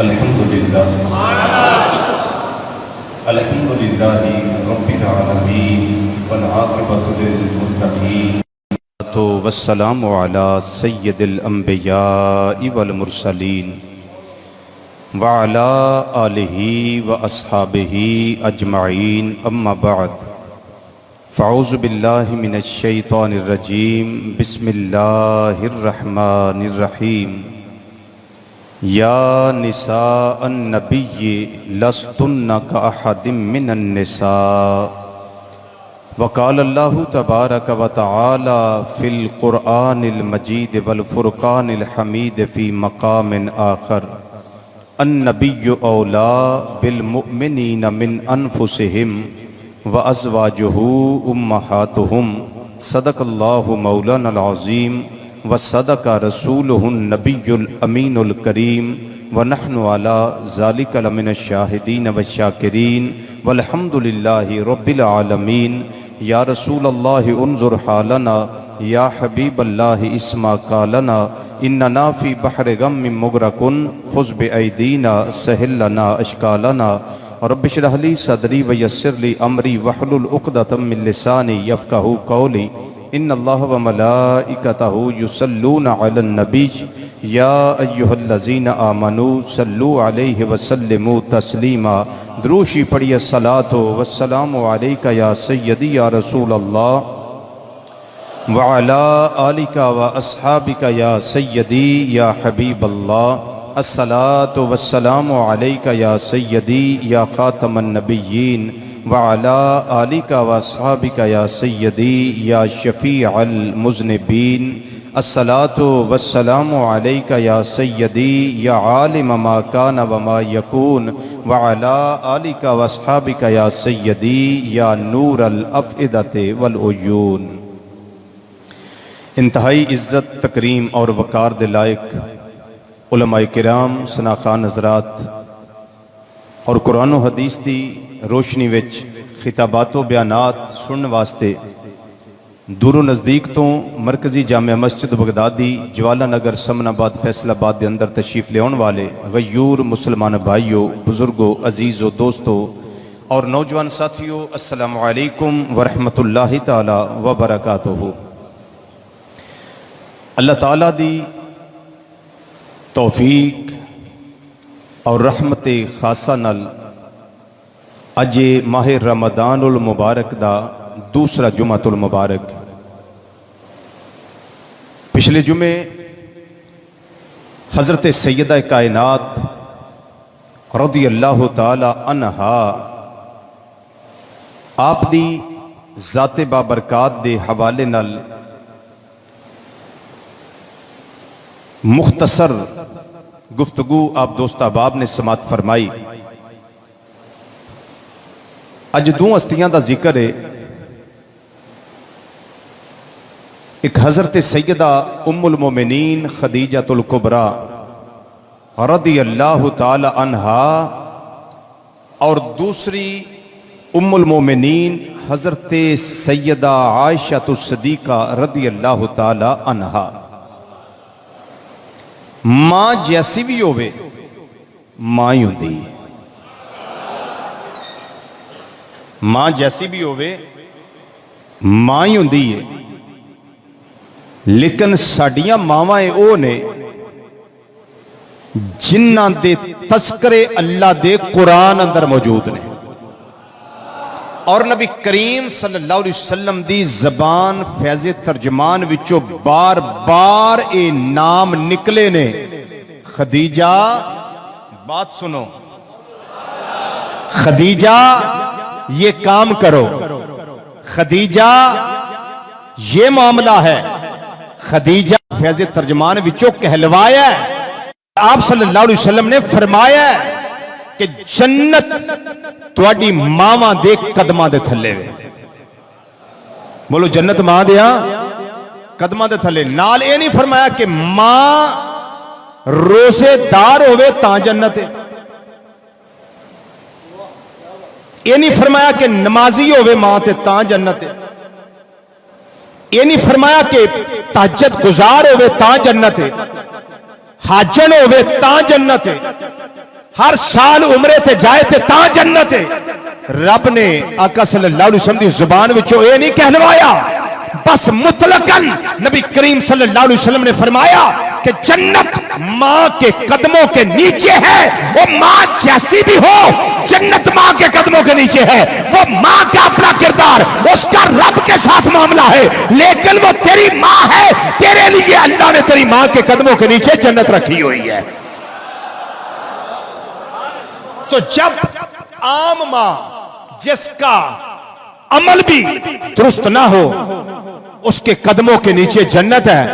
الحمدللہ رب العالمین والعاقبۃ للمتقین والسلام علی سید الانبیاء والمرسلین وعلی آلہ واصحابہ اجمعین اما بعد فاعوذ باللہ من الشیطان الرجیم بسم اللہ الرحمن الرحیم یا نساء النبی لستن کاحد من النساء وقال اللہ تبارک وتعالی فی القرآن المجید والفرقان الحمید فی مقام آخر النبی اولا بالمؤمنین من انفسہم وازواجہ امہاتہم صدق اللہ مولانا العظیم وصدق رسولہ النبی الامین الکریم ونحن علی ذالک لمن الشاہدین والشاکرین والحمدللہ رب العالمین یا رسول اللہ انظر حالنا یا حبیب اللہ اسما قالنا اننا فی بحر غم مغرقن خذ بایدینا سہل لنا اشکالنا رب اشرح لی صدری ویسر لی امری واحلل عقدۃ من لسانی یفقہوا قولی ان اللہ وملائکتہ یصلون علی النبی یا ایہا الذین آمنوا صلوا علیہ وسلموا تسلیما دروشی پڑھی الصلاۃ والسلام علیکہ یا سیدی یا رسول اللہ وعلی آلک واصحابک یا سیدی یا حبیب اللہ الصلاۃ والسلام علیکہ یا سیدی یا خاتم النبیین وعلی آلک واصحابک یا سیدی یا شفیع المذنبین الصلاۃ والسلام علیکہ یا سیدی یا عالم ما کان وما یکون وعلی آلک واصحابک یا سیدی یا نور الافئدۃ والعیون۔ انتہائی عزت، تکریم اور وقار دے لائق علماء کرام، سناخان حضرات اور قرآن و حدیث دی روشنی وچ خطابات و بیانات سنن واسطے دور و نزدیک تو مرکزی جامع مسجد بغدادی جوالہ نگر سمن آباد فیصل آباد دے اندر تشریف لے آنے والے غیور مسلمان بھائیوں، بزرگوں، عزیزوں، دوستوں اور نوجوان ساتھیوں، السلام علیکم ورحمۃ اللہ تعالی وبرکاتہ۔ اللہ تعالیٰ دی توفیق اور رحمت خاصہ نال اج ماہ رمضان المبارک دا دوسرا جمعۃ المبارک۔ پچھلے جمعے حضرت سیدہ کائنات رضی اللہ تعالی عنہا آپ دی ذات بابرکات دے حوالے نال مختصر گفتگو آپ دوست احباب نے سماعت فرمائی۔ اج دو ہستیاں دا ذکر ہے، ایک حضرت سیدہ ام المومنین خدیجہ الکبریٰ رضی اللہ تعالی عنہا اور دوسری ام المومنین حضرت سیدہ عائشہ الصدیقہ رضی اللہ تعالی عنہا۔ ماں جیسی بھی ہوئے ماں ہی ہوندی ہے، ماں جیسی بھی ہوئے ماں ہی ہوندی ہے، لیکن ساڈیاں ماواں او نے جنہاں دے تذکرے اللہ دے قرآن اندر موجود نے، اور نبی کریم صلی اللہ علیہ وسلم دی زبان فیض ترجمان وچوں بار بار اے نام نکلے نے۔ خدیجہ، بات سنو، خدیجہ یہ کام کرو، خدیجہ یہ معاملہ ہے، خدیجہ فیض ترجمان وچوں کہلوایا ہے۔ آپ صلی اللہ علیہ وسلم نے فرمایا ہے کہ جنت تواڈی ماواں دے قدماں دے تھلے وے۔ بولو جنت ماں دیا قدماں دے تھلے۔ نال اے نہیں فرمایا کہ ماں روزے دار ہوئے تاں جنت ہے، یہ نہیں فرمایا کہ نمازی ہوئے ماں تے تاں جنت ہے، یہ نہیں فرمایا کہ تہجد گزار ہوئے تاں جنت ہے، حاجن ہوئے تاں جنت ہے، ہر سال عمرے تے جائے تے تاں جنت ہے. رب نے آقا صلی اللہ علیہ وسلم دی زبان وچوں اے نہیں کہلوایا، بس مطلقاً نبی کریم صلی اللہ علیہ وسلم نے فرمایا کہ جنت ماں کے قدموں کے نیچے ہے. وہ ماں جیسی بھی ہو جنت ماں کے قدموں کے نیچے ہے. وہ ماں کا اپنا کردار، اس کا رب کے ساتھ معاملہ ہے، لیکن وہ تیری ماں ہے. تیرے لیے اللہ نے تیری ماں کے قدموں کے نیچے جنت رکھی ہوئی ہے. تو جب عام ماں جس کا عمل بھی درست نہ ہو اس کے قدموں کے نیچے جنت ہے،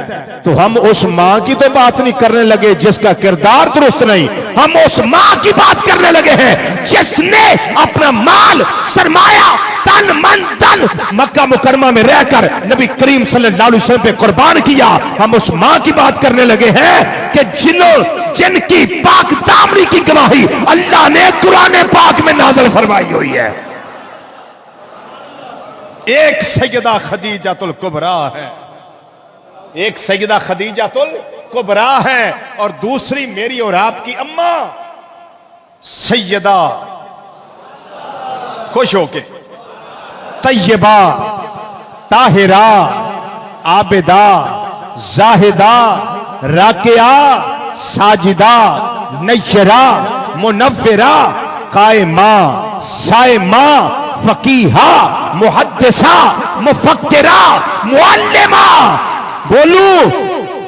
تو ہم اس ماں کی تو بات نہیں کرنے لگے جس کا کردار درست نہیں، ہم اس ماں کی بات کرنے لگے ہیں جس نے اپنا مال، سرمایہ، تن من دن مکہ مکرمہ میں رہ کر نبی کریم صلی اللہ علیہ وسلم پہ قربان کیا. ہم اس ماں کی بات کرنے لگے ہیں کہ جن کی پاک دامنی کی گواہی اللہ نے قرآن پاک میں نازل فرمائی ہوئی ہے. ایک سیدہ خدیجہ الکبریٰ ہے، ایک سیدہ خدیجہ الکبریٰ ہے، اور دوسری میری اور آپ کی اماں سیدہ خوش ہو کے طیبہ طاہرہ عابدہ زاہدہ راکعہ ساجدہ نیرہ منورہ قائمہ صائمہ فقیہہ محدثہ مفکرہ معلمہ. بولوں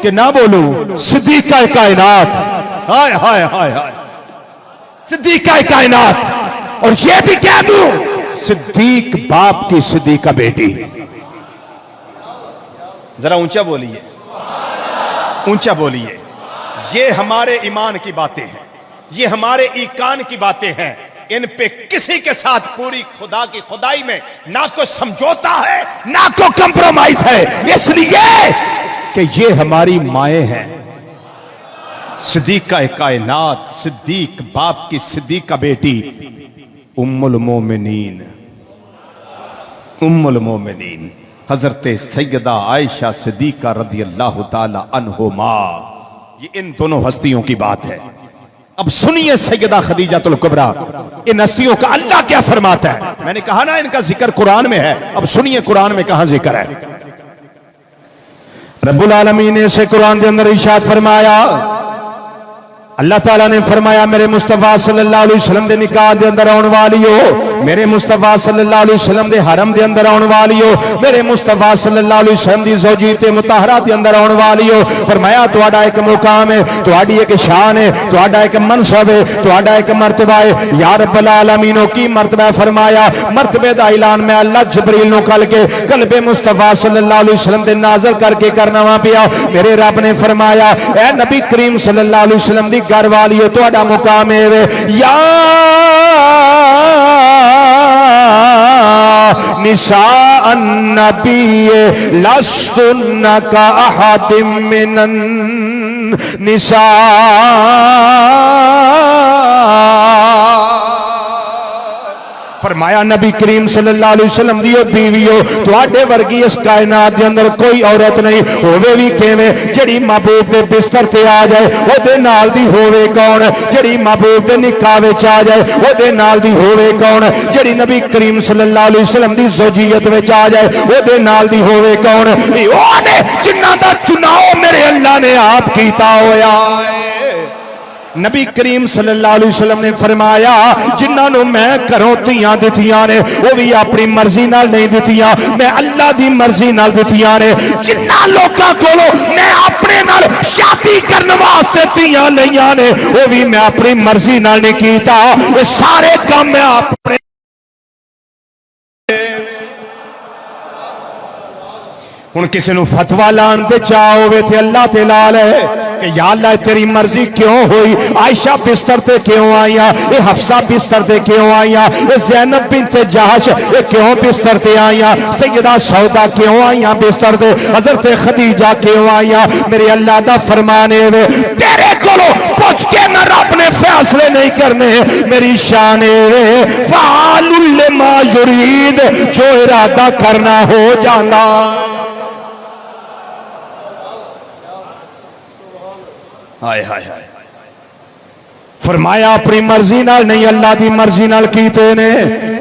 کہ نہ بولوں؟ صدیقہ کائنات، ہائے ہائے ہائے ہائے، صدیقہ کائنات. اور یہ بھی کہہ دوں صدیق باپ کی صدیقہ بیٹی. ذرا اونچا بولیے، اونچا بولیے. یہ ہمارے ایمان کی باتیں ہیں، یہ ہمارے ایقان کی باتیں ہیں. ان پہ کسی کے ساتھ پوری خدا کی خدائی میں نہ کوئی سمجھوتا ہے نہ کوئی کمپرومائز ہے، اس لیے کہ یہ ہماری مائیں ہیں. صدیقہ کائنات، صدیق باپ کی صدیقہ بیٹی، ام المومنین، ام المومنین حضرت سیدہ عائشہ صدیقہ رضی اللہ تعالی عنہما. یہ ان دونوں ہستیوں کی بات ہے. اب سنیے سیدہ خدیجہ الکبریٰ، ان ہستیوں کا اللہ کیا فرماتا ہے. میں نے کہا نا ان کا ذکر قرآن میں ہے، اب سنیے قرآن میں کہاں ذکر ہے. رب العالمین نے سے قرآن کے اندر ارشاد فرمایا، اللہ تعالیٰ نے فرمایا میرے مصطفیٰ صلی اللہ علیہ وسلم دے نکاح دے اندر آن والیو، میرے مصطفیٰ صلی اللہ علیہ وسلم دے حرم دے اندر آن والیو، میرے مصطفیٰ صلی اللہ علیہ وسلم دی زوجیت مطہرہ دے اندر آن والیو. فرمایا تہاڈا ایک مقام ہے، تہاڈی ایک شان ہے، تہاڈا ایک منصب ہے، تہاڈا ایک مرتبہ ہے. یا رب العالمین کی مرتبہ فرمایا؟ مرتبے دا اعلان میں اللہ جبریل نو کل کے قلب مصطفیٰ صلی اللہ علیہ وسلم دے نازل کر کے کرنا وا پیا. میرے رب نے فرمایا اے نبی کریم صلی اللہ علیہ وسلم دی گھر والیو تہاڈا مقام ہے. یا نساء النبی لستن کاحد من النساء. فرمایا نبی کریم صلی اللہ علیہ وسلم دیو بیویو تواڈے ورگی اس کائنات دے اندر کوئی عورت نہیں ہووے وی کیویں جڑی محبوب دے بستر تے آ جائے او دے نال دی ہووے کون؟ جڑی محبوب دے نکاح وچ آ جائے او دے نال دی ہووے کون؟ جڑی نبی کریم صلی اللہ علیہ وسلم دی زوجیت وچ آ جائے او دے نال دی ہووے کون؟ او نے جنہاں دا چناؤ میرے اللہ نے آپ کیتا ہویا ہے. نبی کریم صلی اللہ علیہ وسلم نے فرمایا جنہاں نو میں گھروں دھیاں دتیاں نے وہ بھی اپنی مرضی نال نہیں دتیاں، میں اللہ دی مرضی نال دتیاں نے. جنہاں لوکاں کولوں میں اپنے نال شادی کرن واسطے دھیاں لئیاں نے وہ بھی میں اپنی مرضی نال نہیں کیتا، یہ سارے کام میں اپنے. ہن کسی نو فتوی لان تے چاہ ہوئے تے اللہ تے لا لے کہ یا اللہ تیری مرضی کیوں ہوئی؟ عائشہ بستر تے کیوں آئیاں؟ اے حفصہ بستر تے کیوں آئیاں؟ اے زینب بنت جہش اے کیوں بستر تے آئیاں؟ سیدہ سودا کیوں آئیاں بستر تے؟ حضرت خدیجہ کیوں آئیاں؟ میرے اللہ دا فرمانے وے تیرے کولو پوچھ کے میں رب نے فیصلے نہیں کرنے، میری شان ہے فعال لما یرید، جو ارادہ کرنا ہو جانا. فرمایا اپنی مرضی نال نہیں اللہ دی مرضی نال کیتے نے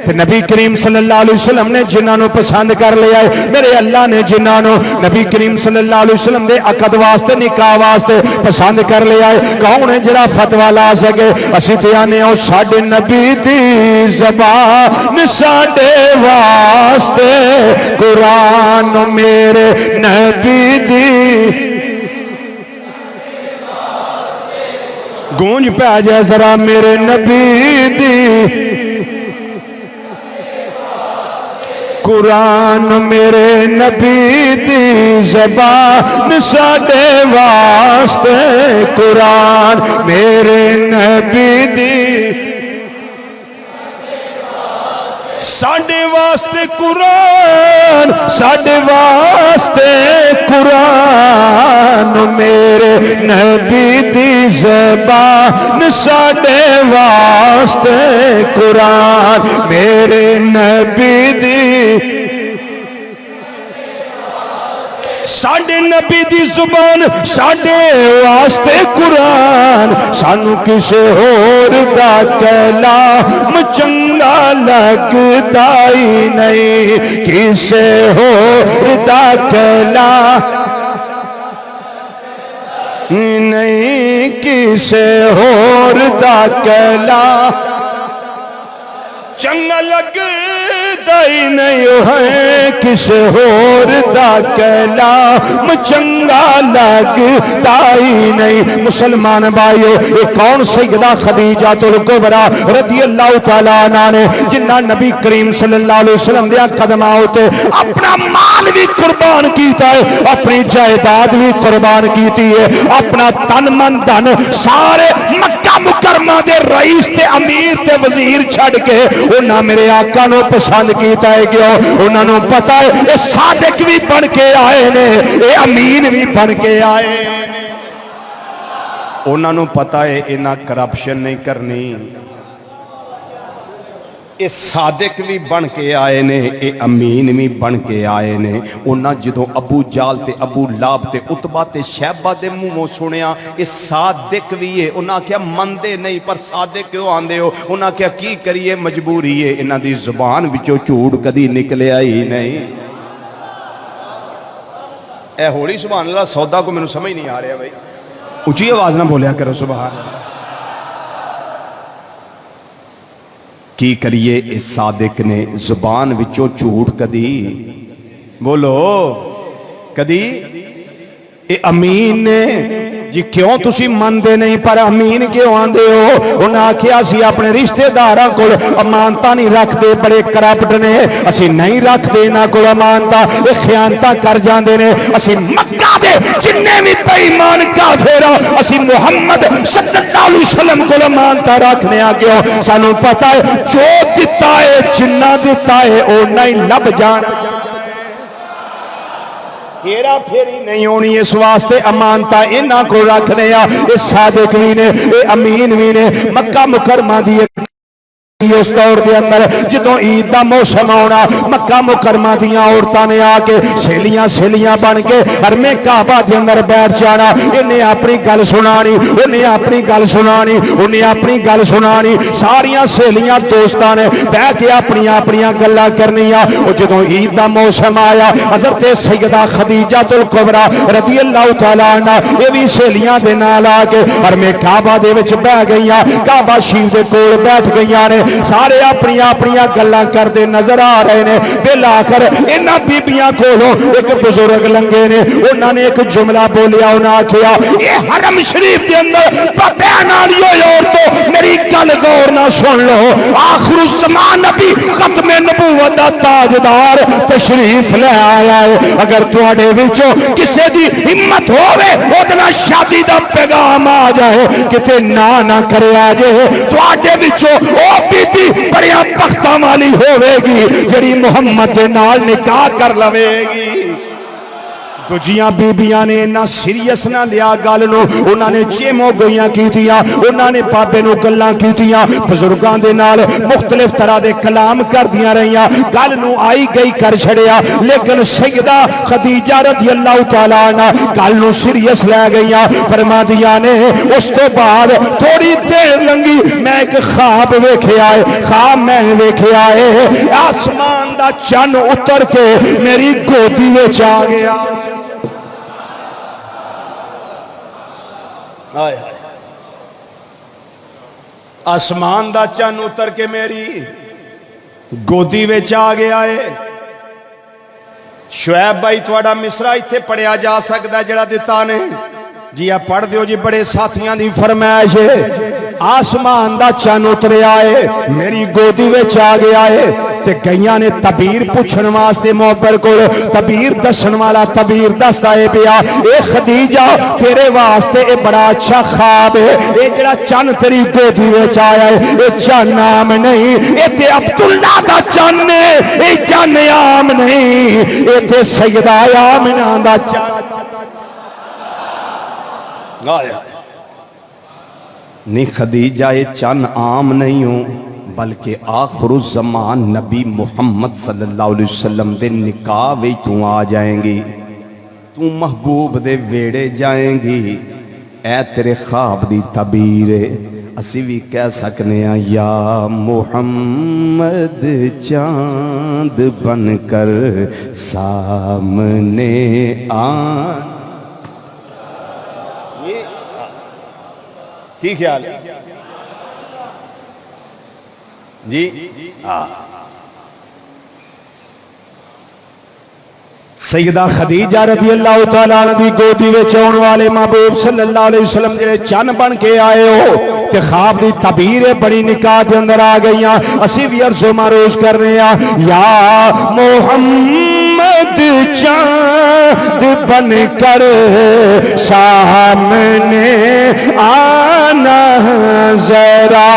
تے نبی کریم صلی اللہ علیہ وسلم نے جنہاں نو پسند کر لیا ہے میرے اللہ نے جنہاں نو نبی کریم صلی اللہ علیہ وسلم دے عقد واسطے نکاح واسطے پسند کر لیا ہے کون ہے جڑا فتوی لا سکے اسی تے آنے او ساڈے نبی دی زبان ساڈے واسطے قرآن میرے نبی دی گونج پہ آ جائے ذرا میرے نبی دی قرآن میرے نبی دی زبان ساڈے واسطے قرآن میرے نبی دی ساڈے واسطے قرآن ساڈے واسطے قرآن میرے نبی دی زبان ساڈے واسطے قرآن میرے نبی دی ساڈے نبی دی زبان ساڈے واسطے قرآن سانو کسے ہور دا کلام چنگا لگدا ہی نہیں کسے ہور دا کلام نہیں کسے ہور دا کلام چنگا لگدا ہی نہیں ہے کسے ہور دا کلام چنگا لگدا ہی نہیں مسلمان بھائیو یہ کون سیدہ خدیجہ الکبریٰ رضی اللہ تعالیٰ عنہ نے جنہ نبی کریم صلی اللہ علیہ وسلم دیا قدمہ ہوتے اپنا مال بھی قربان کیتا ہے اپنی جائیداد بھی قربان کیتی ہے اپنا تن من دھن سارے مکہ مکرمہ دے رئیس تے امیر تے وزیر چھڑ کے انہاں میرے آقا نو پسند کیتا ہے کیوں انہاں نو پتا ہے اے صادق بھی بن کے آئے نے اے امین بھی بن کے آئے انہاں نو پتا ہے انہاں کرپشن نہیں کرنی اے صادق بھی بن کے آئے نے اے امین بھی بن کے آئے نے انہاں جدوں ابو جال تے ابو لاب تے عتبہ تے شیبہ دے منہوں سنیا اے صادق بھی ہے انہاں کیا مندے نہیں پر صادق کیوں آندے ہو انہاں کیا کی کریے مجبوری ہے انہاں دی زبان وچوں جھوٹ کدی نکلے آئی نہیں اے ہولی سبحان اللہ سودا کو میں سمجھ نہیں آ رہا بھائی اونچی آواز نہ بولیا کرو سبحان اللہ کی کریے اس صادق نے زبان وچوں جھوٹ کدی بولو کدی اے امین نے جی کیوں تسی مندے نہیں پر امین کیوں آندے ہو انہاں کیا سی اپنے رشتہ داراں کول امانتاں نہیں رکھ دے بڑے کرپٹ نے اسی نہیں رکھ دے انہاں کول امانتاں اے خیانتاں کر جاندے نے اسی مکہ دے جننے بھی بے ایمان کافر اسی محمد صلی اللہ علیہ وسلم کول امانتاں رکھنے آ کیوں سانو پتہ ہے جو دتا ہے جنہ دتا ہے او نہیں لب جانا ہیرا پھیری نہیں ہونی اس واسطے امانتا انہاں کو رکھنے اس صادق بھی نے اے امین بھی نے مکہ مکرمہ دی اس دور دے اندر جدوں عید دا موسم آنا مکہ مکرمہ دیاں عورتاں نے آ کے سہیلیاں بن کے حرم کعبہ دے اندر بیٹھ جانا انہیں اپنی گل سنانی انہیں اپنی گل سنانی انہیں اپنی گل سنانی ساریاں سہیلیاں دوستاں نے بیٹھ کے اپنی گلاں کرنیاں او جدوں عید دا موسم آیا حضرت سیدہ خدیجہ الکبریٰ رضی اللہ تعالیٰ عنہ یہ بھی سہیلیاں دے نال آ کے حرم کعبہ دے وچ بیٹھ گئیاں کعبہ شریف دے کول بیٹھ گئیاں نے سارے اپنی گلاں کردے نظر آ رہے نے بالآخر انہاں بیبییاں کولوں ایک بزرگ لنگے نے انہاں نے ایک جملہ بولیا انہاں آکھیا یہ حرم شریف دے اندر بیان والیو عورتوں میری گل غور نہ سن لو آخر الزمان نبی ختم نبوت دا تاجدار تشریف لے آیا ہے اگر تواڈے وچوں کسے دی ہمت ہووے اودے نال شادی دا پیغام آ جائے کتے نہ کریا جے تواڈے وچوں او بی بڑیا بختاں والی ہوے گی جڑی محمد دے نال نکاح کر لوے گی دوجیاں بیبیاں نے انہاں سیریس نہ لیا گل نو انہاں نے چیمو گوئیاں کیتیاں انہاں نے بابے نو گلاں کیتیاں بزرگاں دے نال مختلف طرح دے کلام کر دیاں رہیاں گل نو آئی گئی کر چھڑیا لیکن سیدہ خدیجہ رضی اللہ تعالیٰ عنہ گل نو سیریس لے گئیاں فرما دیاں نے اس تو بعد تھوڑی دیر لنگی میں ایک خواب ویکھے آئے خواب میں ویکھے آئے آسمان دا چن اتر کے میری گودی وچ آ گیا آسمان دا چن اتر کے میری گودی وچ آ گیا ہے شعیب بھائی تھوڑا مصرع ایتھے پڑھیا جا سکتا ہے جڑا دتا نے جی آپ پڑھ دیو جی بڑے ساتھیاں دی فرمائش ہے آسمان دا چن اتریا ہے میری گودی وچ آ گیا ہے تے گئیاں نے تبیر پوچھن واسطے محبر کو تبیر دسن والا تبیر دستا ہے پیا اے خدیجہ تیرے واسطے اے بڑا اچھا خواب ہے اے جڑا چن تیری گودی وچ آیا ہے اے چن عام نہیں اے تے عبداللہ دا چن ہے اے چن عام نہیں اے تے سیدہ آمنہ دا چن نہیں خدیجہ یہ چن عام نہیں ہوں بلکہ آخر الزمان نبی محمد صلی اللہ علیہ وسلم دے نکاح وی تو آ جائیں گی تو محبوب دے ویڑے جائیں گی اے تیرے خواب دی تعبیر ہے اسی بھی کہہ سکنے ہیں یا محمد چاند بن کر سامنے آن کی خیال ہے جی سیدہ خدیجہ رضی اللہ تعالیٰ عنہ دی گودی وچ آن والے محبوب صلی اللہ علیہ وسلم جڑے چن بن کے آئے ہو تے خواب دی تعبیر بڑی نکاح دے اندر آ گئیاں اسی بھی عرض و معروض کر رہے ہیں یا محمد چاند بن کر سامنے آنا ذرا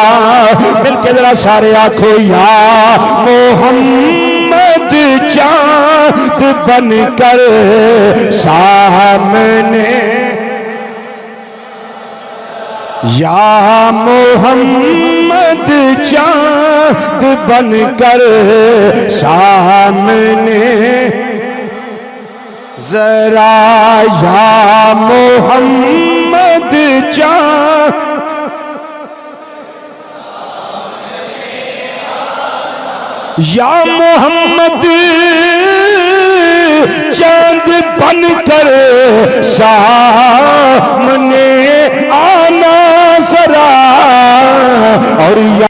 مل کے ذرا سارے آنکھو یا محمد چاند بن کر سامنے یا محمد چاند بن کر سامنے ذرا یا محمد چاند یا محمد چاند بن کر سامنے آنا ذرا اور یا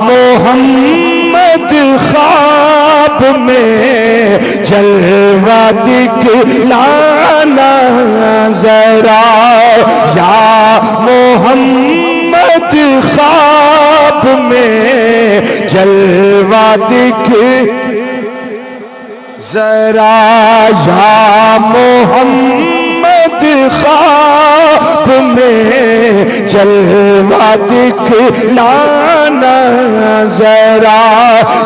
محمد خواب میں جلوہ دکھلانا ذرا یا محمد خواب میں جلوہ ذرا یا محمد خواب میں جلوہ دکھلانا ذرا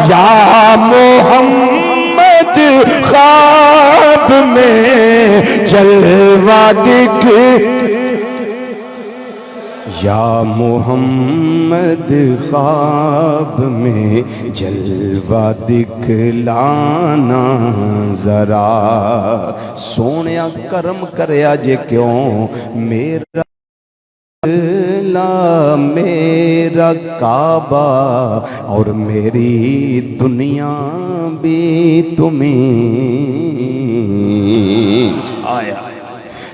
یا محمد خواب میں جلوہ یا محمد خواب میں جلوہ دکھلانا ذرا سونیا کرم کریا جے کیوں میرا میرا کعبہ اور میری دنیا بھی تمہیں آیا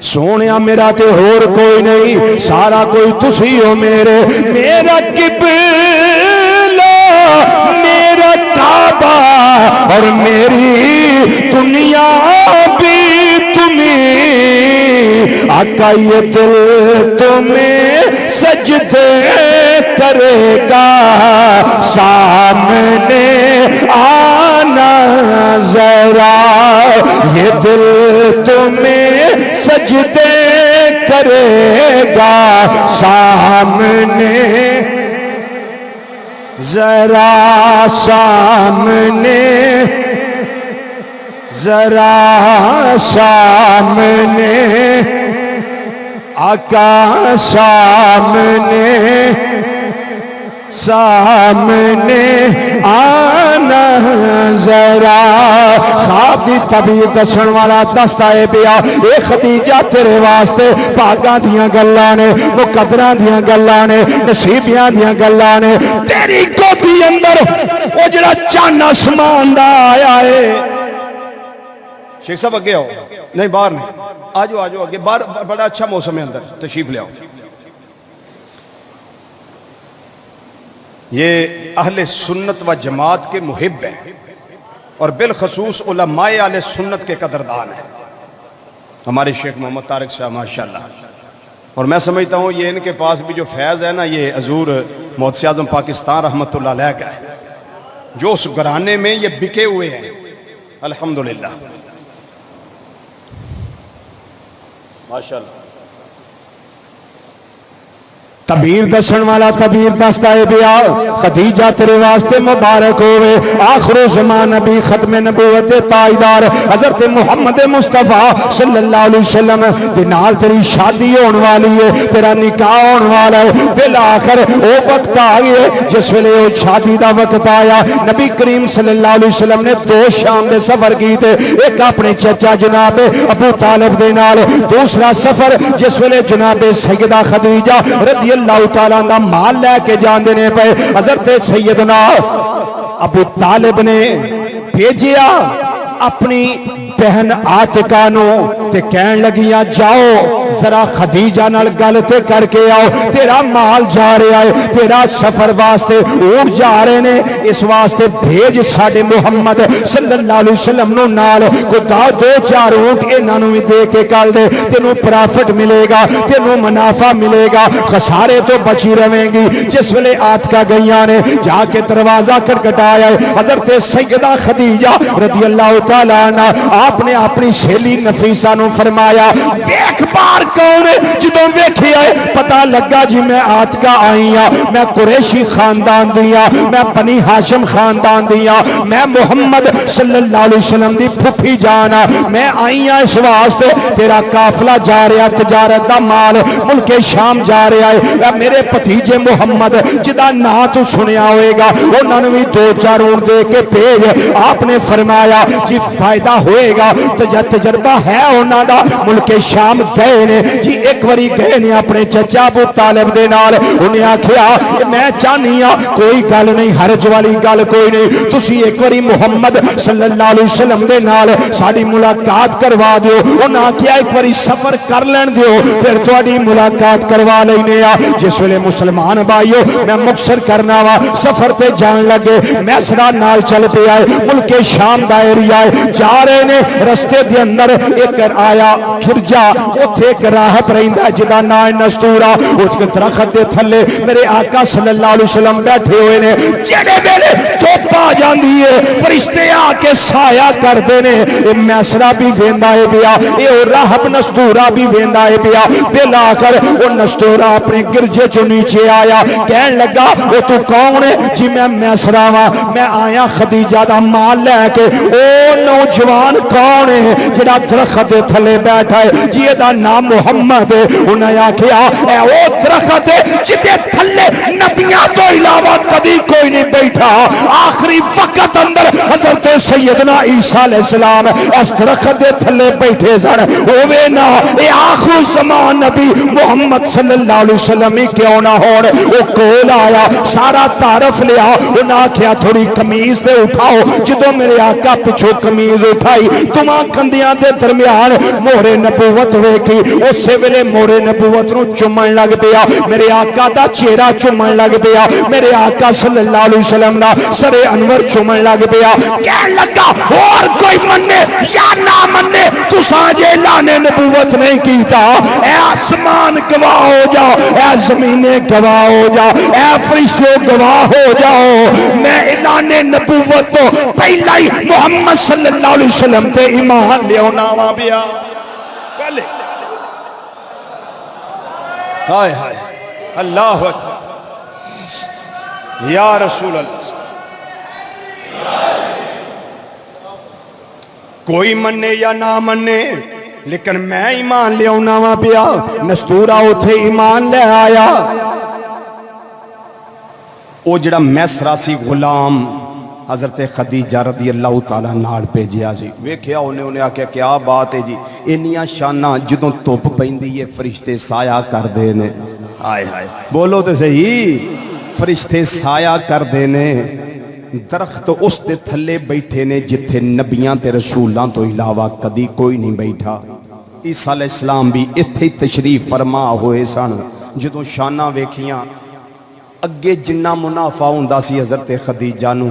سونیا میرا تے اور کوئی نہیں سارا کوئی تسی ہو میرے میرا قبلہ میرا کعبہ اور میری دنیا بھی تمہیں آقا یہ دل تمہیں سجدے کرے گا سامنے آنا ذرا یہ دل تمہیں سجدے کرے گا سامنے ذرا سامنے ذرا سامنے آقا سامنے سامنے آنا ذرا خواب دی تعبیر دسن والا دستا ہے پیا اے خدیجہ تیرے واسطے بھاگاں دیاں گلاں نے مقدراں دیاں گلاں نے نصیبیاں دیاں گلاں نے تیری گودی اندر او جڑا چان آسمان دا آیا ہے شیخ صاحب اگے آؤ نہیں باہر نہیں آجو اگے باہر بڑا اچھا موسم ہے اندر تشریف لے آؤ یہ اہل سنت و جماعت کے محب ہیں اور بالخصوص علماء اہل سنت کے قدردان ہیں ہمارے شیخ محمد طارق صاحب ماشاءاللہ اور میں سمجھتا ہوں یہ ان کے پاس بھی جو فیض ہے نا یہ حضور محدث اعظم پاکستان رحمت اللہ علیہ کا ہے جو اس گھرانے میں یہ بکے ہوئے ہیں الحمدللہ ماشاءاللہ تبیر دسن والا تبیر دستا ہے بیا خدیجہ تیرے واسطے مبارک ہوئے آخر زمان نبی ختم نبوت تاجدار حضرت محمد مصطفیٰ صلی اللہ علیہ وسلم دنال تیری شادی ہون والی ہے تیرا نکاح ہون والا ہے بالآخر او وقت آئیے جس ویلے او شادی دا وقت آیا نبی کریم صلی اللہ علیہ وسلم نے 2 شام دے سفر کی تھے ایک اپنے چچا جناب ابو طالب دے نال دوسرا سفر جس ویلے جناب سیدہ خدیجہ رضی اللہ تعالیٰ دا مال لے کے جان دینے پہ حضرت سیدنا ابو طالب نے بھیجیا اپنی بہن عاتقہ نو تے کہن لگیاں جاؤ ذرا خدیجہ نال گل تے کر کے آؤ تیرا مال جا رہا ہے تیرا سفر واسطے اونٹ جا رہے نے اس واسطے بھیج ساڈے محمد صلی اللہ علیہ وسلم نو نال کو 2-4 اونٹ انہاں نو بھی دے کے کل دے تینوں پرافٹ ملے گا تینوں منافع ملے گا خسارے تو بچی رہیں گی جس ویلے عاتقہ گئیاں نے جا کے دروازہ کھٹکھٹایا ہے حضرت سیدہ خدیجہ رضی اللہ تعالیٰ عنہ آپ نے اپنی سہیلی نفیسہ نو فرمایا ویکھ بار کون ہے جدوں ویکھیا ہے پتہ لگا جی میں عاتقہ آئی ہاں میں قریشی خاندان دیا میں بنی ہاشم خاندان دیا میں محمد صلی اللہ علیہ وسلم دی پھپھی جانا میں آئی ہاں اس واسطے تیرا قافلہ جا رہا تجارت دا مال ملک شام جا رہا ہے میرے بھتیجے محمد جدا نا تو سنیا ہوئے گا انہوں نے بھی 2-4 اونٹ دے کے بھیج آپ نے فرمایا جی فائدہ ہوئے گا تجربہ ہے انہوں دا ملک شام گئے نے جی ایک وری گئے نے اپنے چچا ابو طالب دے نال انہیں آکھیا میں چاہنی ہاں کوئی گل نہیں حرج والی گل کوئی نہیں تسی ایک وری محمد صلی اللہ علیہ وسلم دے نال ساری ملاقات کروا دیو انہیں آکھیا ایک وری سفر کر لین دیو پھر تہاڈی ملاقات کروا لینے آ جس ویلے مسلمان بھائیو میں مقصر کرنا وا سفر تے جان لگے میسرا نال چل پہ آئے ملک شام دا ایریا ہے جا رہے نے رستے دے اندر ایک آیا کھرجا اوتھے ایک راہب رہندا جدا نا نستورا اس کے درخت دے تھلے میرے آقا صلی اللہ علیہ وسلم بیٹھے ہوئے نے جڑے ویلے دھوپ آ جاندی ہے فرشتے آ کے سایہ کردے نے میسرا بھی ویندا ہے پیا اے راہب نستورا بھی ویندا ہے پیا بالآخر او نستورا اپنے گرجے چوں نیچے آیا کہن لگا او تو کون ہے جی میں میسرا وا میں آیا خدیجہ دا مال لے کے او نوجوان کون ہے جڑا درخت دے تھلے بیٹھا ہے جی دا نام محمد ہے انہیں آکھیا اے او درخت ہے جدے تھلے نبیاں تو علاوہ کبھی کوئی نہیں بیٹھا آخری وقت اندر حضرت سیدنا عیسیٰ علیہ السلام اس درخت دے تھلے بیٹھے سن ہوئے نا اے آخر زمان نبی محمد صلی اللہ علیہ وسلم ہی کیوں نہ ہون وہ کول آیا سارا تعارف لیا انہیں آکھیا تھوڑی کمیز دے اٹھاؤ جدوں میرے آقا پچھو کمیز اٹھائی تمہاں کندیاں دے درمیان مہر نبوت ویکھی اسے ویلے مہر نبوت نو چومن لگ پیا میرے آقا دا چہرہ چومن لگ پیا میرے آقا صلی اللہ علیہ وسلم دا سر انور چومن لگ پیا کہنے لگا اور کوئی مننے یا نہ مننے تو سانجے اعلان نبوت نہیں کیتا اے آسمان گواہ ہو جاؤ اے زمینیں گواہ ہو جاؤ اے فرشتوں گواہ ہو جاؤ میں اعلان نبوت تو پہلا ہی محمد صلی اللہ علیہ وسلم تے ایمان لے ہونا وا بیا پہلے ہائے ہائے اللہ اکبر یا رسول اللہ کوئی منے یا نہ منے لیکن میں ایمان لے آنا وا پیا نستورا اتھے ایمان لے آیا او جڑا میسرا سی غلام حضرت خدیجہ رضی اللہ تعالیٰ نال بھیجیا سی ویکھیا انہیں آکھیا کیا بات ہے جی انیاں شاناں جدوں دھوپ پیندی ہے فرشتے سایہ کر دے نے آئے ہائے بولو تے صحیح فرشتے سایہ کر دے نے درخت اس دے تھلے بیٹھے نے جتھے نبیاں تے رسولاں تو علاوہ کدی کوئی نہیں بیٹھا عیسیٰ علیہ السلام بھی اتھے تشریف فرما ہوئے سن جدوں شاناں ویکھیاں اگے جنہ منافع ہوندا سی حضرت خدیجہ نو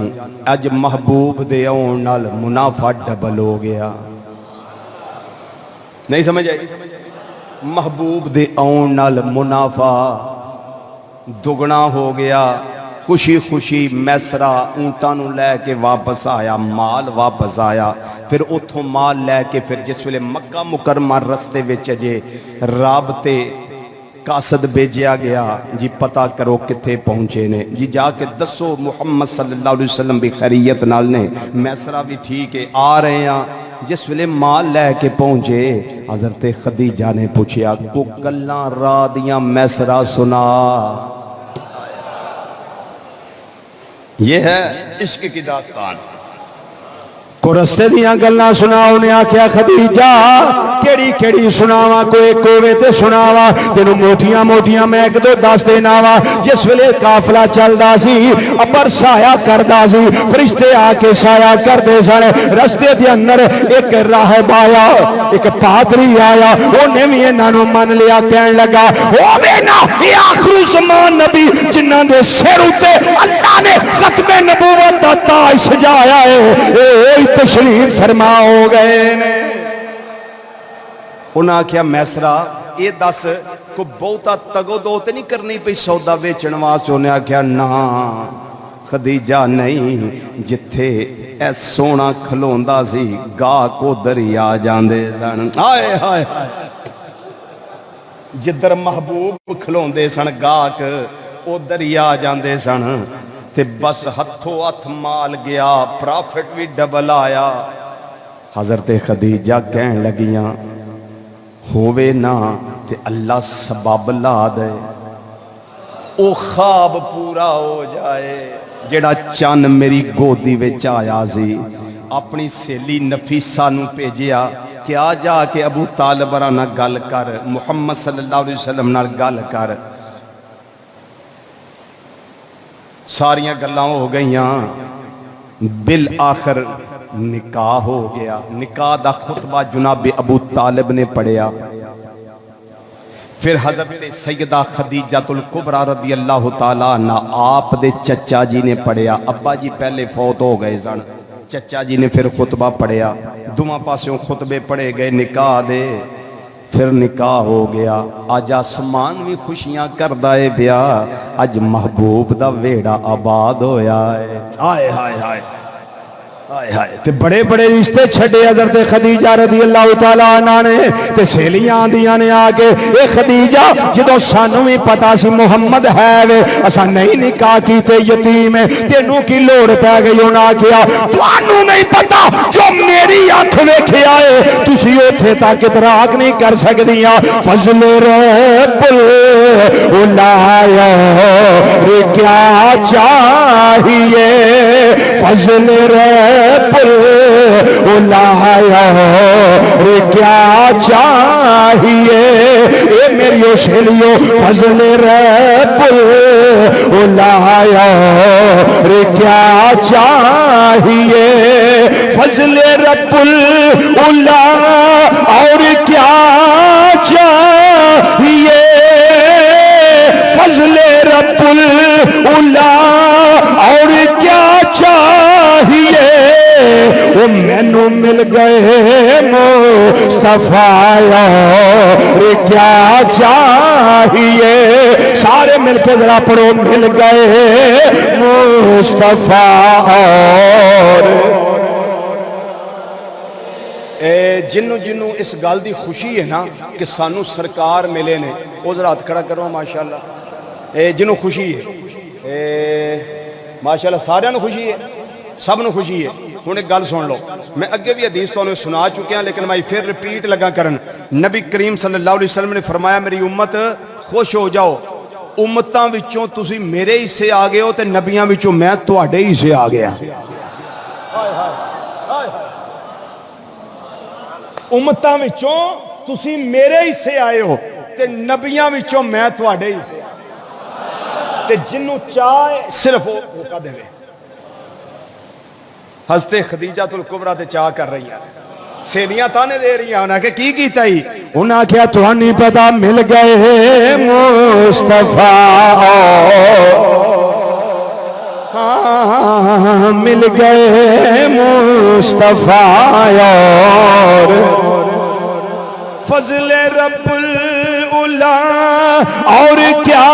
اج محبوب دے آن نال منافع ڈبل ہو گیا نہیں سمجھ آئی محبوب دے آن نال منافع دگنا ہو گیا خوشی خوشی میسرا اونٹاں نو لے کے واپس آیا مال واپس آیا پھر اتھوں مال لے کے پھر جس ویلے مکہ مکرمہ رستے وچ جے رابطے قاصد بھیجیا گیا جی پتہ کرو کتھے پہنچے نے جی جا کے دسو محمد صلی اللہ علیہ وسلم بھی خیریت نال نے میسرا بھی ٹھیک ہے آ رہے ہیں جس ویلے مال لے کے پہنچے حضرت خدیجہ نے پوچھیا کو گلاں راہ دیاں میسرا سنا یہ ہے عشق کی داستان کو رستے دیاں گلاں سناؤ نے آکھیا خدیجہ کیڑی کیڑی سناوا کوئی کووے تے سناوا تینوں موٹیاں موٹیاں میں ایک دو دس دینا وا جس ویلے قافلہ چلدا سی ابر سایہ کردا سی فرشتے آ کے سایہ کردے سن رستے دے اندر ایک راہب آیا ایک پادری آیا اونے بھی انہاں نوں من لیا کہن لگا ہووے نا یہ آخر زمان نبی جنہاں دے سر اُتے اللہ نے ختم نبوت دا تاج سجایا ہے تشریف فرما ہو گئے نے انہاں کیا میسرا یہ دس کو بہتا تگو دو تے نہیں کرنی پئی سودا بیچن واسطے انہاں کیا نا خدیجہ نہیں جتھے اے سونا کھلوندا سی گاہ کو دریا جاندے سن ہائے ہائے جدر محبوب کھلوندے سن گاہ او دریا جاندے سن تے بس ہتھوں ہتھ مال گیا پرافٹ بھی ڈبل آیا حضرت خدیجہ کہن لگیاں ہووے نا تے اللہ سبب لا دے او خواب پورا ہو جائے جڑا چن میری گودی وچ آیا سی اپنی سہیلی نفیسہ نو بھیجیا کہ آ جا کے ابو طالب نال گل کر محمد صلی اللہ علیہ وسلم نال گل کر ساریاں گلاں ہو گئیاں بالآخر نکاح ہو گیا نکاح دا خطبہ جناب ابو طالب نے پڑھیا پھر حضرت سیدہ خدیجہ الکبریٰ رضی اللہ تعالیٰ عنہ آپ دے چچا جی نے پڑھیا ابا جی پہلے فوت ہو گئے سن چچا جی نے پھر خطبہ پڑھیا دوواں پاسوں خطبے پڑھے گئے نکاح دے پھر نکاح ہو گیا آج آسمان بھی خوشیاں کردہ ہے بیا آج محبوب دا ویڑا آباد ہویا ہے آئے ہائے ہائے آئے ہائے تے بڑے بڑے رشتے چھڑے حضرت خدیجہ رضی اللہ تعالیٰ عنہ نے تے سیلیاں دیاں نے آگے اے خدیجہ جدو سانو بھی پتا سی محمد ہے وے اسا نہیں نکاح کی تے یتیم ہے تینوں کی لوڑ پہ گئی ہونا کیا تو آنو نہیں پتا جو میری آنکھ ویکھے آئے تسی اوتھے تاک اتراک نہیں کر سکدیاں فضل رب العلا رے کیا چاہیے فضل رب رے کیا چاہیے اے میری سہیلیو فضل رب رے کیا چاہیے فضل رب اور کیا چاہیے فضل رب اور کیا چاہیے وہ مینو مل گئے مصطفیٰ رے کیا چاہیے سارے مل کے ذرا پڑھو مل گئے مصطفیٰ جنوں جنوں اس گل دی خوشی ہے نا کہ سانو سرکار ملے نے وہ ذرا ہاتھ کھڑا کرو ماشاءاللہ جنوں خوشی ہے ماشاءاللہ سارے نو خوشی ہے سب نو خوشی ہے ہن ایک گل سن لو، میں اگے بھی حدیث تانوں سنا چکیا لیکن میں پھر ریپیٹ لگا کرن. نبی کریم صلی اللہ علیہ وسلم نے فرمایا میری امت خوش ہو جاؤ، امتاں وچوں تسی میرے حصے آ گئے ہو تے نبیاں وچوں میں تواڈے حصے آ گیا. امتاں وچوں تسی میرے حصے آئے ہو تے نبیاں وچوں میں تواڈے حصے تے جنوں چاہے صرف وہ موقع دے. حضرت خدیجہ الکبریٰ تے چاہ کر رہی ہیں، سہیلیاں تانے دے رہی ہیں، انہاں کہ کی کیتا ہی؟ انہاں کیا تو نہیں پتا مل گئے مصطفیٰ، مل گئے مصطفیٰ اور فضل رب العلا اور کیا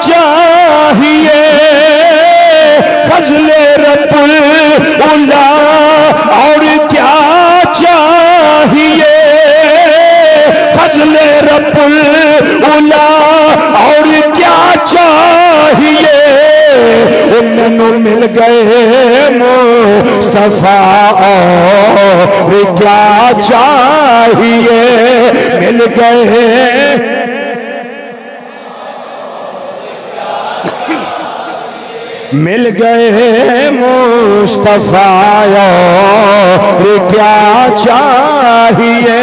چاہیے، فضل رب العلا اور کیا چاہیے، فضل رب العلا اور کیا چاہیے، انہوں مل گئے مصطفیٰ اور کیا چاہیے، مل گئے مل گئے مصطفیٰ اور کیا چاہیے،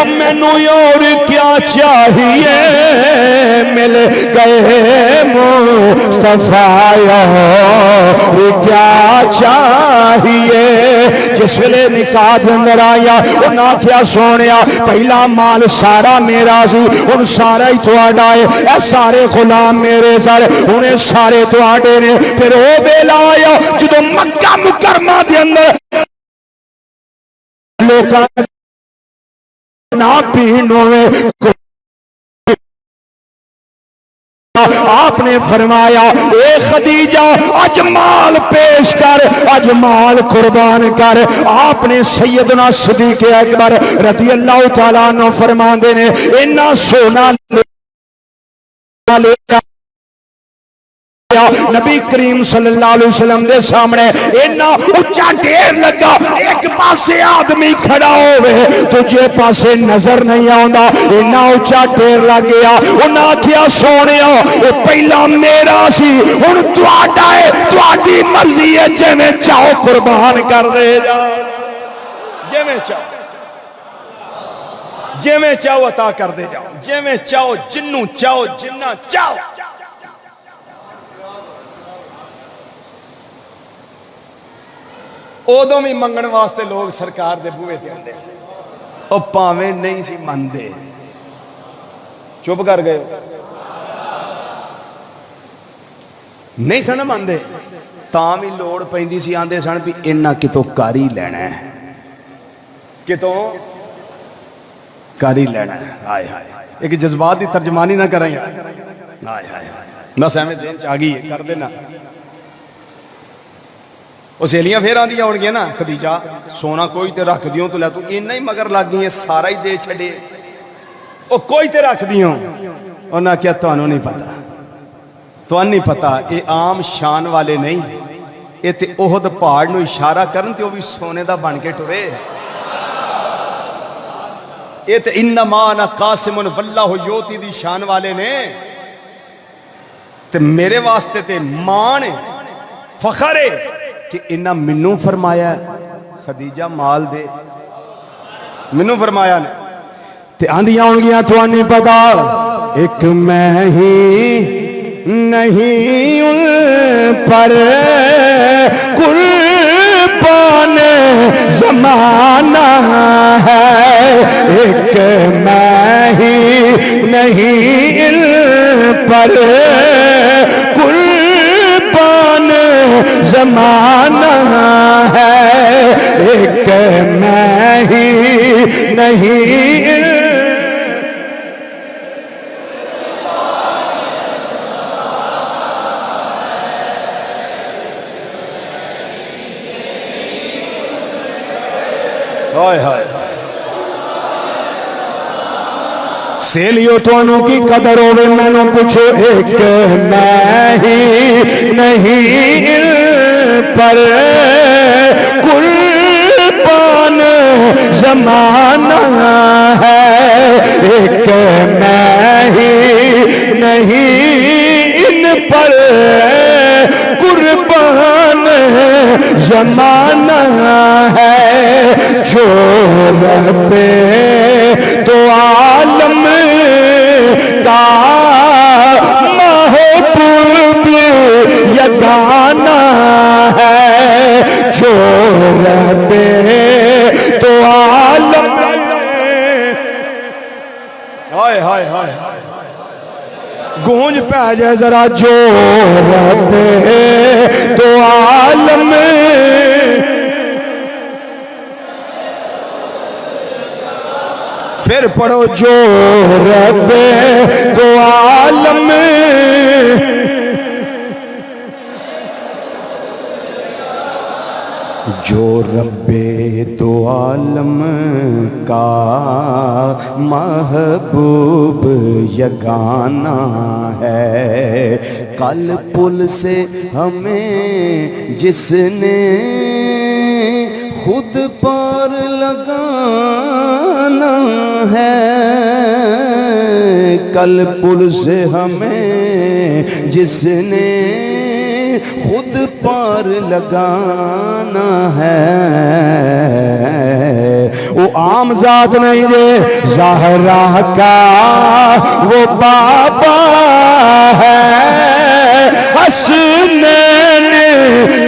مینوں اور کیا چاہیے، مل گئے مصطفیٰ اور کیا چاہیے. جس ویلے نکاح دے اندر آیا انہاں کیا سونیا پہلا مال سارا میرا سی، ہن سارا ہی تہاڈا ہے، اے سارے غلام میرے سارے ہن سارے تہاڈے نے. پھر وہ ویلا آیا جدو مکہ مکرمہ دے اندر لوکاں نہ پین ہوئے، آپ نے فرمایا اے خدیجہ اج مال پیش کر، اج مال قربان کر. آپ نے سیدنا صدیق اکبر رضی اللہ تعالیٰ عنہ فرماندے نے اینا سونا لے کر نبی کریم صلی اللہ علیہ وسلم دے سامنے اینا اچھا ڈھیر لگا، ایک پاسے آدمی کھڑا ہوئے تجھے پاسے نظر نہیں آندا، اینا اچھا ڈھیر لگ گیا. انہاں کیا سونیا اے پہلا میرا سی، ہن تہاڈا ہے، تہاڈی مرضی ہے، جویں چاہو قربان کر دے جا، جویں چاہو جویں چاہو عطا کر دے جاؤ، جویں چاہو جنوں چاہو جنہ چاہو. ادو بھی منگن واسطے لوگ سرکار دے بوئے تے آندے او پاویں نہیں سی مندے، چپ کر گئے نہیں سن مندے، تاں بھی لوڑ پیندی سی آندے سن بھی انہاں کتوں کاری لینا ہے، کتوں کاری لینا ہے. ہائے ہائے ایک جذبات دی ترجمانی نہ کریں یار، ہائے ہائے بس ایویں ذہن چ آ گئی ہے کر دینا. وہ سہیلیاں پھر آندیاں ہون گیا نا خدیجہ سونا کوئی تے رکھ دیوں تو لے تو اینا ہی مگر لگ گئی ہے سارا ہی دے چھڑے، وہ کوئی تے رکھ دیوں. انہاں کیا تانوں نہیں پتا، تانوں نہیں پتا اے عام شان والے نہیں، اے تے احد پہاڑ نو اشارہ کرن تے وہ بھی سونے دا بن کے ٹرے. اے تے انما انا قاسم واللہ یوتی دی شان والے نے، تے میرے واسطے تے مان فخر ہے کہ انہاں منوں فرمایا خدیجہ مال دے، منوں فرمایا نے. تے آندیاں ہون گیاں تو نہیں پتا ایک میں ہی نہیں ان پر قربان زمانہ ہے، ایک میں ہی نہیں ان پر قربان زمانہ ہے، ایک میں ہی نہیں. ہائے ہائے سیلیو توانوں کی قدر ہوئے میں نے پوچھو ایک میں ہی نہیں پر زمانہ ہے، ایک میں ہی نہیں ان پر قربان زمانہ ہے، جو رب دو عالم کا محبوب یگانہ ہے، جو رب دو عالم ہائے ہائے ہائے گونج پہ جائے ذرا، جو رب دو عالم پھر پڑھو، جو رب دو عالم جو رب دو عالم کا محبوب یگانہ ہے، کل پل سے ہمیں جس نے خود پار لگانا ہے، کل پل سے ہمیں جس نے خود پار لگانا ہے، وہ عام ذات نہیں دے، زہرا کا وہ بابا ہے، حسنین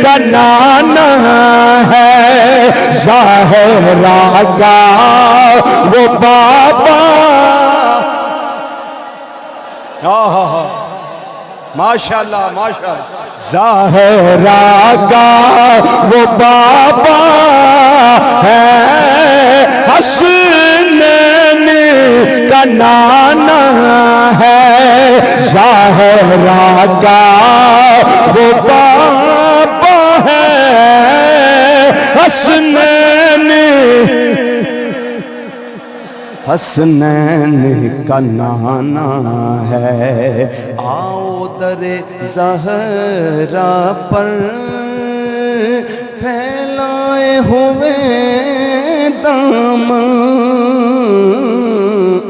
کا نانا ہے، زہرا کا وہ بابا، ماشاءاللہ ماشاءاللہ، زہرا کا وہ بابا ہے، حسنین کا نانا ہے، زہرا کا وہ بابا ہے، حسنین کا نانا ہے، آؤ در زہرا پر پھیلائے ہوئے دامن،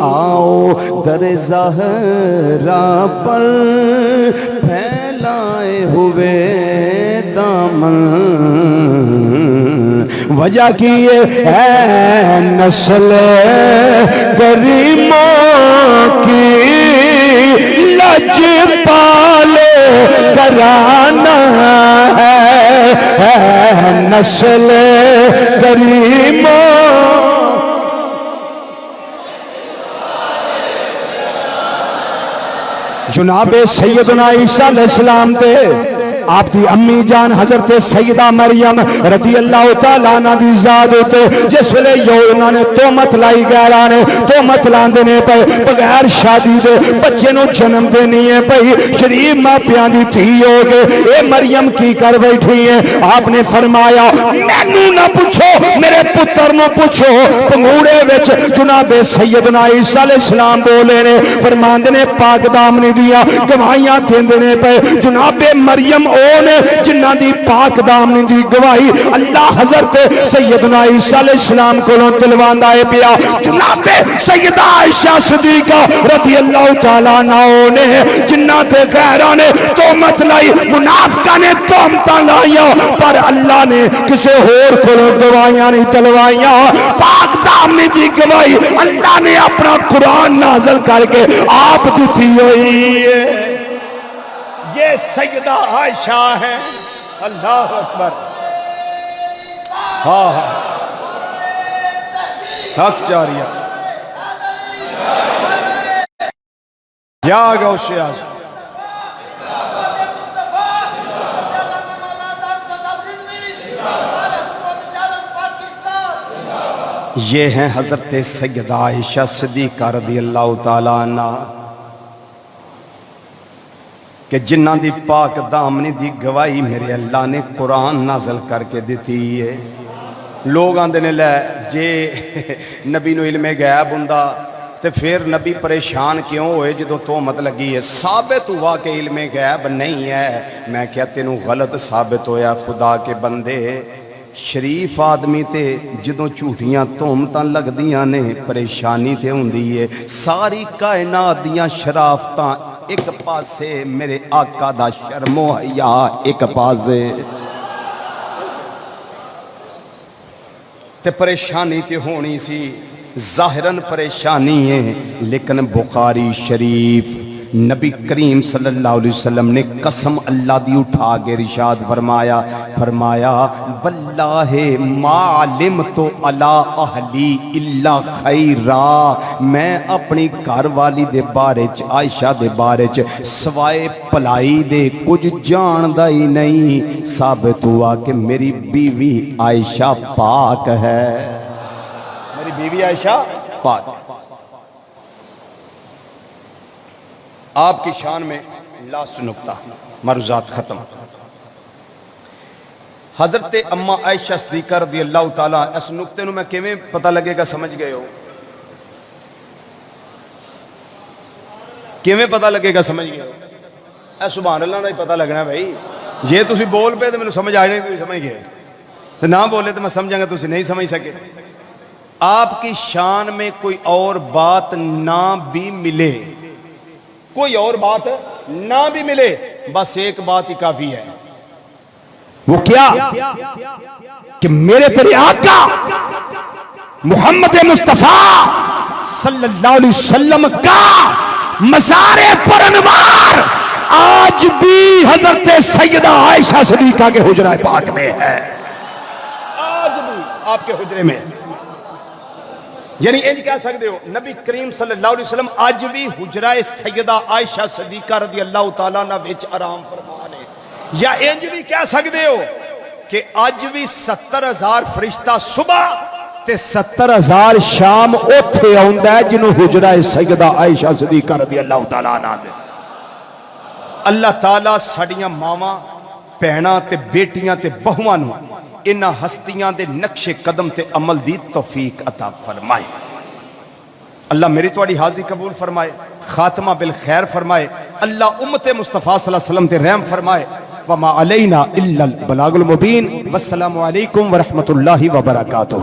آؤ در زہرا پر پھیلائے ہوئے دامن، وجہ کی یہ ہے نسل کریموں کی لج پالے گھرانہ ہے، نسل کریموں جناب سیدنا عیسیٰ علیہ السلام دے آپ دی امی جان حضرت سیدہ مریم رضی اللہ تعالیٰ عنہ دی ذات ہوتے، جس ویلے یو انہوں نے تومت لائی گیرانے تومت لاندنے پہ بغیر شادی دے بچے نو جنم دینی ہے پہ شریف ماں پیان دی تھی ہوگے، اے مریم کی کر بیٹھی ہیں؟ آپ نے فرمایا مینو نہ پوچھو میرے پتر نو پوچھو، پنگوڑے وچ جناب سیدنا عیسیٰ علیہ السلام بولے نے فرماندنے پاک دامنی دیا گواہیاں دیندنے پہ جناب مریم اونے جنہ دی پاک دامنی دی گواہی اللہ حضرت سیدنا عیسیٰ علیہ السلام کو دلوان دائے پیا، جناب سیدہ عائشہ صدیقہ رضی اللہ تعالیٰ عنہ نے جنہ تے غیرانے تومت لائی، منافقہ نے تومتہ لائیا، پر اللہ نے کسے ہور کو گواہیاں نہیں دلوائیاں، پاک دامنی دی گواہی اللہ نے اپنا قرآن نازل کر کے آپ دیتی ہوئی ہے، یہ سیدہ عائشہ ہے، اللہ اکبر، ہاں ہاں حق جاریہ یا غوث اعظم، یہ ہیں حضرت سیدہ عائشہ صدیقہ رضی اللہ تعالیٰ عنہ کہ جنہ دی پاک دامنی دی گواہی میرے اللہ نے قرآن نازل کر کے دیتی ہے۔ لوگ آندے نے لے جے نبی نو علم غیب ہوندا تے پھر نبی پریشان کیوں ہوئے جدوں تومت لگی ہے؟ ثابت ہوا کہ علم غیب نہیں ہے۔ میں کیا تینوں غلط ثابت ہویا خدا کے بندے؟ شریف آدمی تے جدوں جھوٹیاں تہمتاں لگدیاں نے پریشانی تے ہوندی ہے ساری کائنات دیاں شرافتاں ایک پاسے میرے آقا دا شرم و حیا ایک پاسے تے پریشانی تے ہونی سی ظاہراً پریشانی ہے لیکن بخاری شریف نبی کریم صلی اللہ علیہ وسلم نے قسم اللہ دی اٹھا کے ارشاد فرمایا واللہ ما علمت علی اہلی الا خیرا میں اپنی گھر والی دے بارے چ عائشہ دے بارے چ سوائے پلائی دے کچھ جاندا ہی نہیں ثابت ہوا کہ میری بیوی عائشہ پاک ہے میری بیوی عائشہ پاک آپ کی شان میں لاسٹ نقطہ مرضات ختم حضرت اما عائشہ صدیقہ رضی اللہ تعالیٰ اس نقطے نو میں کیویں پتہ لگے گا سمجھ گئے ہو کیویں پتہ لگے گا سمجھ گئے ہو اے سبحان اللہ دا ہی پتہ لگنا بھائی جے تسی بول پے تو مینوں سمجھ آ جائے تو سمجھ گئے تو نہ بولے تو میں سمجھاں گا تسی نہیں سمجھ سکے آپ کی شان میں کوئی اور بات نہ بھی ملے کوئی اور بات نہ بھی ملے بس ایک بات ہی کافی ہے وہ کیا کہ میرے تیرے آقا محمد مصطفیٰ صلی اللہ علیہ وسلم کا مزار پر انوار آج بھی حضرت سیدہ عائشہ صدیقہ کے حجرہ پاک میں ہے آج بھی آپ کے حجرے میں یعنی انج کہہ سکتے ہو نبی کریم صلی اللہ علیہ وسلم آج بھی حجرہ سیدہ عائشہ صدیقہ رضی اللہ تعالیٰ نہ وچ آرام فرما لے یا انج بھی کہہ سکتے ہو کہ آج بھی 70,000 فرشتہ صبح تے 70,000 شام اوتھے آندا ہے جنہوں حجرہ سیدہ عائشہ صدیقہ رضی اللہ تعالیٰ نہ دے اللہ تعالیٰ ساڈیاں ماواں بہناں تے بیٹیاں تے بہواں نو انہاں ہستیاں دے نقش قدم تے عمل دی توفیق عطا فرمائے اللہ میری تواڈی حاضری قبول فرمائے خاتمہ بالخیر فرمائے اللہ امت مصطفیٰ صلی اللہ علیہ وسلم تے رحم فرمائے وما علینا الا البلاغ المبین والسلام علیکم ورحمۃ اللہ وبرکاتہ